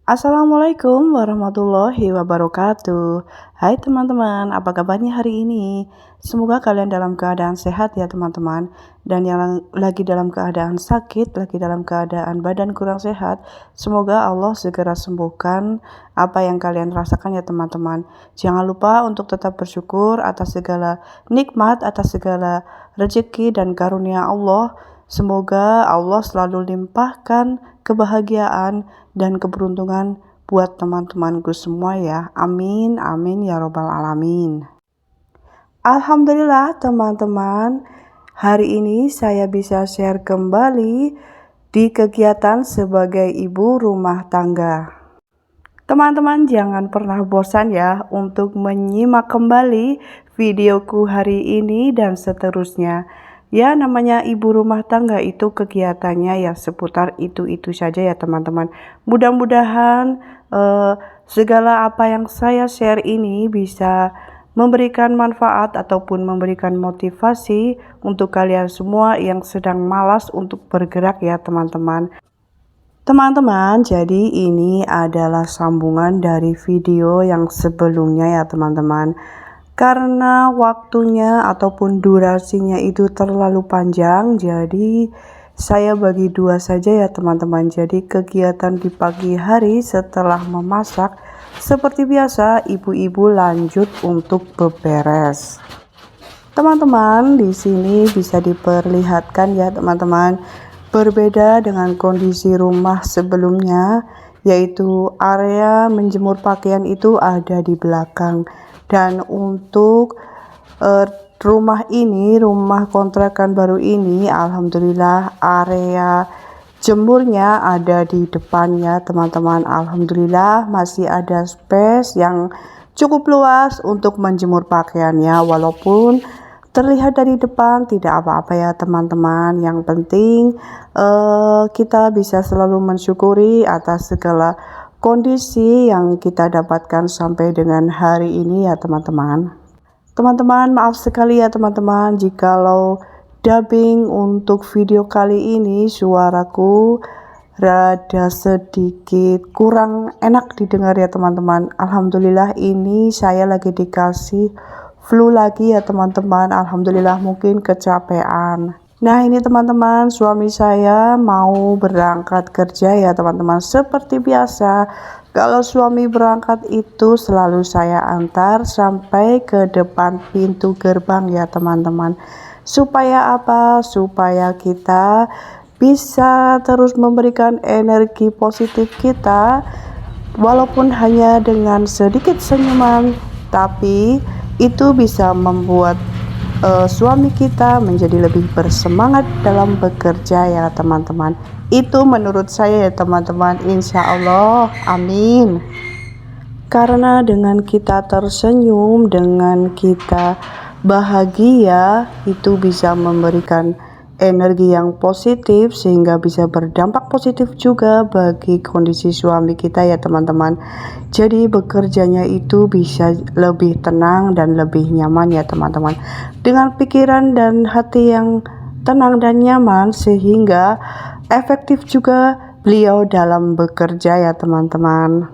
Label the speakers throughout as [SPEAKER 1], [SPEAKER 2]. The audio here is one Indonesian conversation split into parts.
[SPEAKER 1] Assalamualaikum warahmatullahi wabarakatuh. Hai teman-teman, apa kabarnya hari ini? Semoga kalian dalam keadaan sehat ya teman-teman. Dan yang lagi dalam keadaan sakit, lagi dalam keadaan badan kurang sehat, semoga Allah segera sembuhkan apa yang kalian rasakan ya teman-teman. Jangan lupa untuk tetap bersyukur atas segala nikmat, atas segala rezeki dan karunia Allah. Semoga Allah selalu limpahkan kebahagiaan dan keberuntungan buat teman-temanku semua ya. Amin, amin ya robbal alamin. Alhamdulillah teman-teman, hari ini saya bisa share kembali di kegiatan sebagai ibu rumah tangga. Teman-teman jangan pernah bosan ya untuk menyimak kembali videoku hari ini dan seterusnya. Ya namanya ibu rumah tangga itu kegiatannya ya seputar itu-itu saja ya teman-teman. Mudah-mudahan segala apa yang saya share ini bisa memberikan manfaat ataupun memberikan motivasi untuk kalian semua yang sedang malas untuk bergerak ya teman-teman. Teman-teman, jadi ini adalah sambungan dari video yang sebelumnya ya teman-teman. Karena waktunya ataupun durasinya itu terlalu panjang, jadi saya bagi dua saja ya teman-teman. Jadi kegiatan di pagi hari setelah memasak, seperti biasa ibu-ibu lanjut untuk beberes. Teman-teman, di sini bisa diperlihatkan ya teman-teman, berbeda dengan kondisi rumah sebelumnya, yaitu area menjemur pakaian itu ada di belakang. Dan untuk rumah ini, rumah kontrakan baru ini, alhamdulillah area jemurnya ada di depannya teman-teman. Alhamdulillah masih ada space yang cukup luas untuk menjemur pakaiannya, walaupun terlihat dari depan tidak apa-apa ya teman-teman. Yang penting kita bisa selalu mensyukuri atas segala kondisi yang kita dapatkan sampai dengan hari ini ya teman-teman. Teman-teman maaf sekali ya teman-teman jikalau dubbing untuk video kali ini suaraku rada sedikit kurang enak didengar ya teman-teman. Alhamdulillah ini saya lagi dikasih flu lagi ya teman-teman. Alhamdulillah mungkin kecapean. Nah ini teman-teman, suami saya mau berangkat kerja ya teman-teman. Seperti biasa, kalau suami berangkat itu selalu saya antar sampai ke depan pintu gerbang ya teman-teman. Supaya apa? Supaya kita bisa terus memberikan energi positif kita, walaupun hanya dengan sedikit senyuman, tapi itu bisa membuat suami kita menjadi lebih bersemangat dalam bekerja ya teman-teman. Itu menurut saya ya teman-teman, insya Allah, amin. Karena dengan kita tersenyum, dengan kita bahagia, itu bisa memberikan energi yang positif sehingga bisa berdampak positif juga bagi kondisi suami kita ya teman-teman. Jadi bekerjanya itu bisa lebih tenang dan lebih nyaman ya teman-teman, dengan pikiran dan hati yang tenang dan nyaman, sehingga efektif juga beliau dalam bekerja ya teman-teman.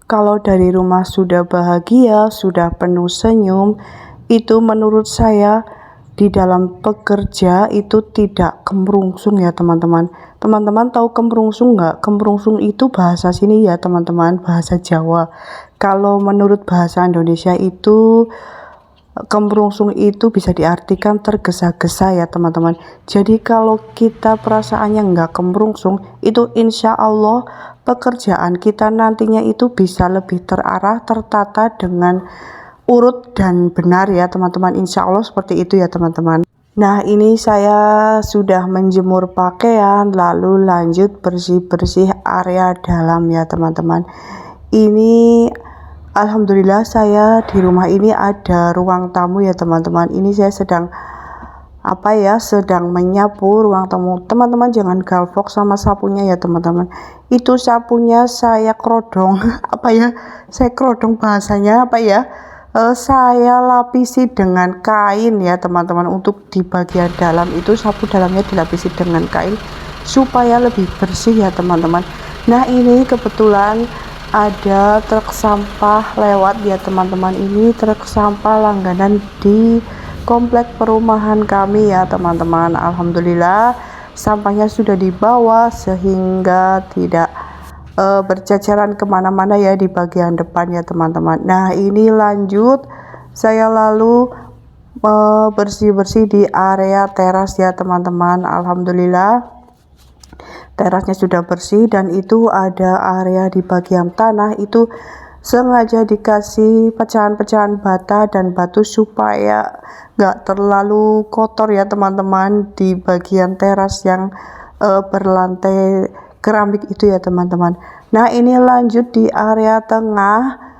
[SPEAKER 1] Kalau dari rumah sudah bahagia, sudah penuh senyum, itu menurut saya di dalam pekerja itu tidak kemrungsung ya teman-teman. Teman-teman tahu kemrungsung nggak? Kemrungsung itu bahasa sini ya teman-teman, bahasa Jawa. Kalau menurut bahasa Indonesia itu kemrungsung itu bisa diartikan tergesa-gesa ya teman-teman. Jadi kalau kita perasaannya nggak kemrungsung, itu insya Allah pekerjaan kita nantinya itu bisa lebih terarah, tertata dengan urut dan benar ya teman-teman. Insya Allah seperti itu ya teman-teman. Nah ini saya sudah menjemur pakaian, lalu lanjut bersih-bersih area dalam ya teman-teman. Ini alhamdulillah saya di rumah ini ada ruang tamu ya teman-teman. Ini saya sedang sedang menyapu ruang tamu. Teman-teman jangan galvok sama sapunya ya teman-teman. Itu sapunya saya kerodong saya kerodong bahasanya saya lapisi dengan kain ya teman-teman. Untuk di bagian dalam itu sapu dalamnya dilapisi dengan kain supaya lebih bersih ya teman-teman. Nah, ini kebetulan ada truk sampah lewat ya teman-teman. Ini truk sampah langganan di komplek perumahan kami ya teman-teman. Alhamdulillah sampahnya sudah dibawa sehingga tidak berceceran kemana-mana ya di bagian depan ya teman-teman. Nah, ini lanjut saya lalu bersih-bersih di area teras ya teman-teman. Alhamdulillah terasnya sudah bersih, dan itu ada area di bagian tanah itu sengaja dikasih pecahan-pecahan bata dan batu supaya nggak terlalu kotor ya teman-teman di bagian teras yang berlantai keramik itu ya teman-teman. Nah, ini lanjut di area tengah.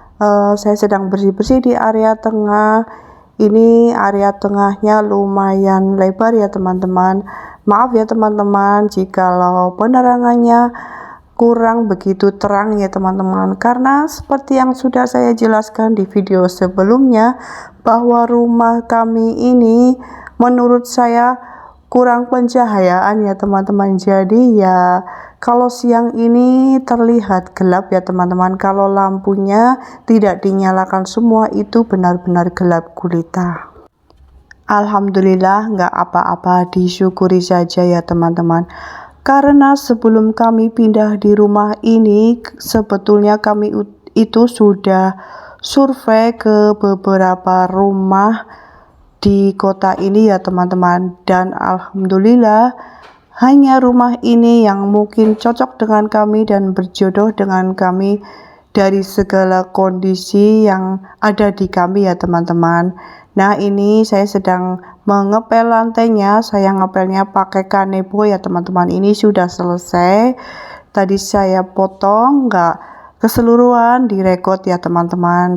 [SPEAKER 1] Saya sedang bersih-bersih di area tengah. Ini area tengahnya lumayan lebar ya teman-teman. Maaf ya teman-teman jikalau penerangannya kurang begitu terang ya teman-teman, karena seperti yang sudah saya jelaskan di video sebelumnya bahwa rumah kami ini menurut saya kurang pencahayaan ya teman-teman. Jadi ya kalau siang ini terlihat gelap ya teman-teman, kalau lampunya tidak dinyalakan semua itu benar-benar gelap gulita. Alhamdulillah nggak apa-apa, disyukuri saja ya teman-teman. Karena sebelum kami pindah di rumah ini, sebetulnya kami itu sudah survei ke beberapa rumah di kota ini ya teman-teman. Dan alhamdulillah hanya rumah ini yang mungkin cocok dengan kami dan berjodoh dengan kami dari segala kondisi yang ada di kami ya teman-teman. Nah, ini saya sedang mengepel lantainya. Saya ngepelnya pakai kanebo ya teman-teman. Ini sudah selesai. Tadi saya potong, nggak keseluruhan direkod ya teman-teman.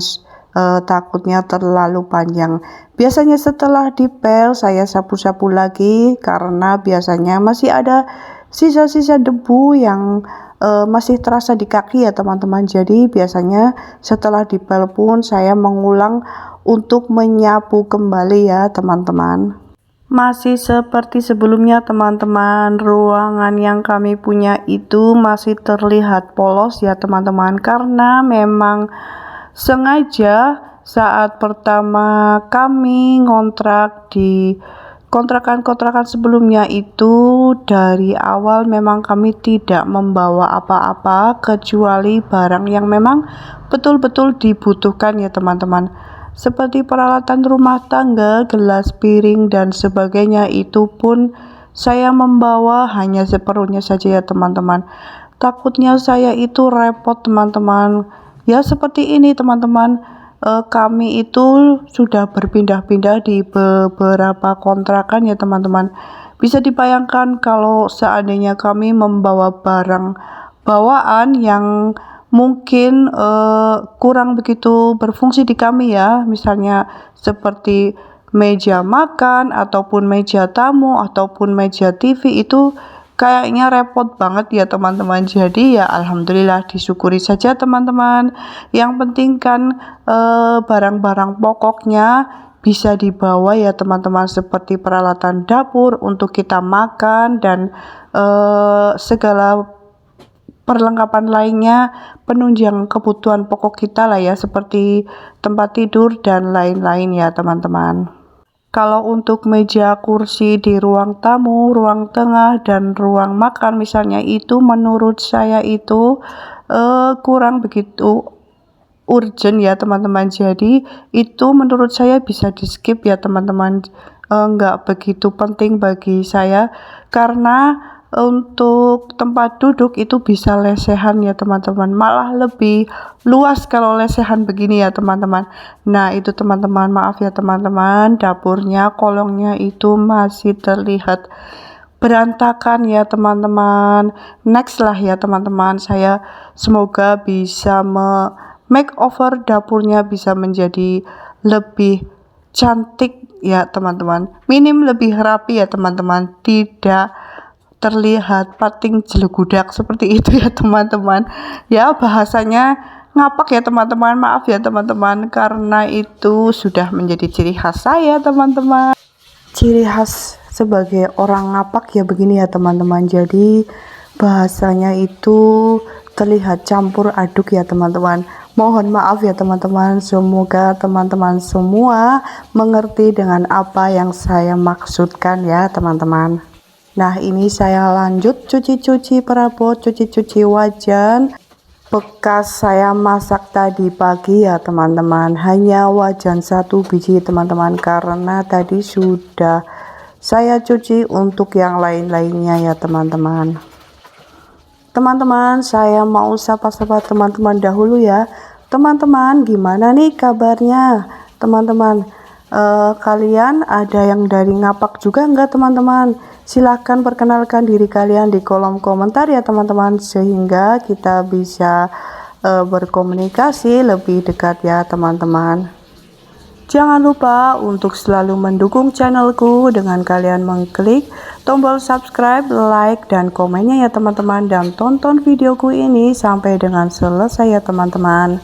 [SPEAKER 1] Takutnya terlalu panjang. Biasanya setelah dipel saya sapu-sapu lagi karena biasanya masih ada sisa-sisa debu yang masih terasa di kaki ya teman-teman. Jadi biasanya setelah dipel pun saya mengulang untuk menyapu kembali ya teman-teman. Masih seperti sebelumnya teman-teman, ruangan yang kami punya itu masih terlihat polos ya teman-teman, karena memang sengaja saat pertama kami ngontrak di kontrakan-kontrakan sebelumnya itu dari awal memang kami tidak membawa apa-apa kecuali barang yang memang betul-betul dibutuhkan ya teman-teman, seperti peralatan rumah tangga, gelas, piring, dan sebagainya. Itu pun saya membawa hanya seperlunya saja ya teman-teman. Takutnya saya itu repot teman-teman. Ya seperti ini teman-teman, kami itu sudah berpindah-pindah di beberapa kontrakan ya teman-teman. Bisa dibayangkan kalau seandainya kami membawa barang bawaan yang mungkin kurang begitu berfungsi di kami ya, misalnya seperti meja makan ataupun meja tamu ataupun meja TV, itu kayaknya repot banget ya teman-teman. Jadi ya alhamdulillah disyukuri saja teman-teman. Yang penting kan barang-barang pokoknya bisa dibawa ya teman-teman, seperti peralatan dapur untuk kita makan dan segala perlengkapan lainnya, penunjang kebutuhan pokok kita lah ya, seperti tempat tidur dan lain-lain ya teman-teman. Kalau untuk meja kursi di ruang tamu, ruang tengah, dan ruang makan misalnya, itu menurut saya itu kurang begitu urgent ya teman-teman. Jadi itu menurut saya bisa di skip ya teman-teman, nggak begitu penting bagi saya, karena untuk tempat duduk itu bisa lesehan ya teman-teman, malah lebih luas kalau lesehan begini ya teman-teman. Nah itu teman-teman, maaf ya teman-teman, dapurnya, kolongnya itu masih terlihat berantakan ya teman-teman. Next lah ya teman-teman, saya semoga bisa makeover dapurnya, bisa menjadi lebih cantik ya teman-teman, minim lebih rapi ya teman-teman, tidak terlihat pating jelegudak seperti itu ya teman-teman. Ya bahasanya ngapak ya teman-teman, maaf ya teman-teman, karena itu sudah menjadi ciri khas saya teman-teman. Ciri khas sebagai orang ngapak ya begini ya teman-teman. Jadi bahasanya itu terlihat campur aduk ya teman-teman. Mohon maaf ya teman-teman, semoga teman-teman semua mengerti dengan apa yang saya maksudkan ya teman-teman. Nah, ini saya lanjut cuci-cuci perabot, cuci-cuci wajan bekas saya masak tadi pagi ya teman-teman. Hanya wajan 1 biji teman-teman, karena tadi sudah saya cuci untuk yang lain-lainnya ya teman-teman. Teman-teman, saya mau sapa-sapa teman-teman dahulu ya. Teman-teman, gimana nih kabarnya? Teman-teman, kalian ada yang dari Ngapak juga enggak teman-teman? Silahkan perkenalkan diri kalian di kolom komentar ya teman-teman, sehingga kita bisa berkomunikasi lebih dekat ya teman-teman. Jangan lupa untuk selalu mendukung channelku dengan kalian mengklik tombol subscribe, like, dan komennya ya teman-teman. Dan tonton videoku ini sampai dengan selesai ya teman-teman.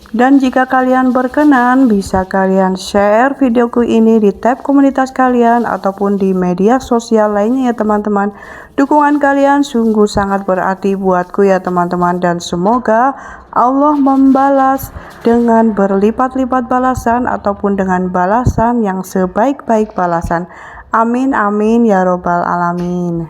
[SPEAKER 1] Dan jika kalian berkenan, bisa kalian share videoku ini di tab komunitas kalian ataupun di media sosial lainnya ya teman-teman. Dukungan kalian sungguh sangat berarti buatku ya teman-teman, dan semoga Allah membalas dengan berlipat-lipat balasan ataupun dengan balasan yang sebaik-baik balasan. Amin amin ya robbal alamin.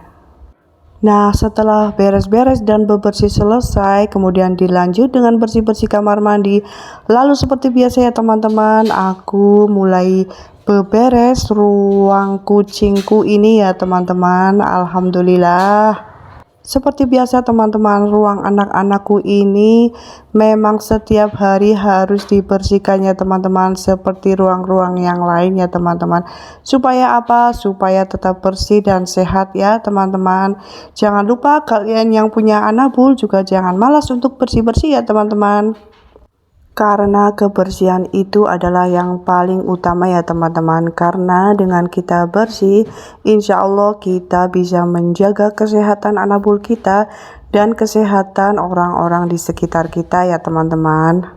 [SPEAKER 1] Nah, setelah beres-beres dan bebersih selesai, kemudian dilanjut dengan bersih-bersih kamar mandi. Lalu seperti biasa ya teman-teman, aku mulai beberes ruang kucingku ini ya teman-teman. Alhamdulillah. Seperti biasa teman-teman, ruang anak-anakku ini memang setiap hari harus dibersihkannya teman-teman, seperti ruang-ruang yang lain ya teman-teman. Supaya apa? Supaya tetap bersih dan sehat ya teman-teman. Jangan lupa kalian yang punya anak bul juga jangan malas untuk bersih-bersih ya teman-teman. Karena kebersihan itu adalah yang paling utama ya teman-teman. Karena dengan kita bersih, insya Allah kita bisa menjaga kesehatan anak bul kita dan kesehatan orang-orang di sekitar kita ya teman-teman.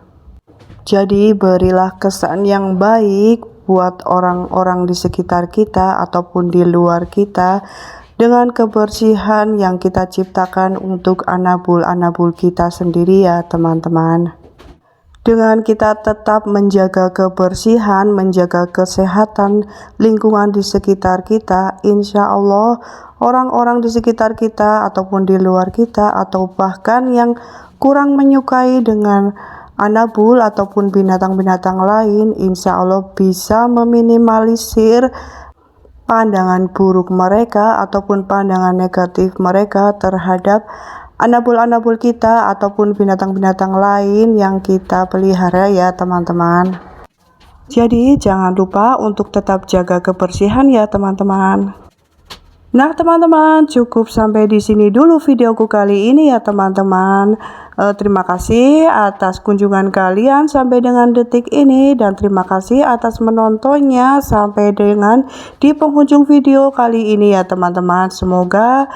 [SPEAKER 1] Jadi berilah kesan yang baik buat orang-orang di sekitar kita ataupun di luar kita dengan kebersihan yang kita ciptakan untuk anak bul kita sendiri ya teman-teman. Dengan kita tetap menjaga kebersihan, menjaga kesehatan lingkungan di sekitar kita, insya Allah orang-orang di sekitar kita ataupun di luar kita atau bahkan yang kurang menyukai dengan anabul ataupun binatang-binatang lain, insya Allah bisa meminimalisir pandangan buruk mereka ataupun pandangan negatif mereka terhadap anabul-anabul kita ataupun binatang-binatang lain yang kita pelihara ya teman-teman. Jadi jangan lupa untuk tetap jaga kebersihan ya teman-teman. Nah teman-teman, cukup sampai di sini dulu videoku kali ini ya teman-teman. Terima kasih atas kunjungan kalian sampai dengan detik ini, dan terima kasih atas menontonnya sampai dengan di penghujung video kali ini ya teman-teman. Semoga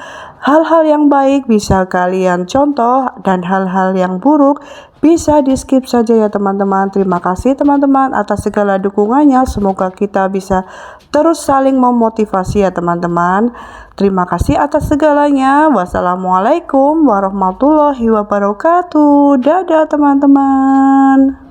[SPEAKER 1] hal-hal yang baik bisa kalian contoh dan hal-hal yang buruk bisa di skip saja ya teman-teman. Terima kasih teman-teman atas segala dukungannya. Semoga kita bisa terus saling memotivasi ya teman-teman. Terima kasih atas segalanya. Wassalamualaikum warahmatullahi wabarakatuh. Dadah teman-teman.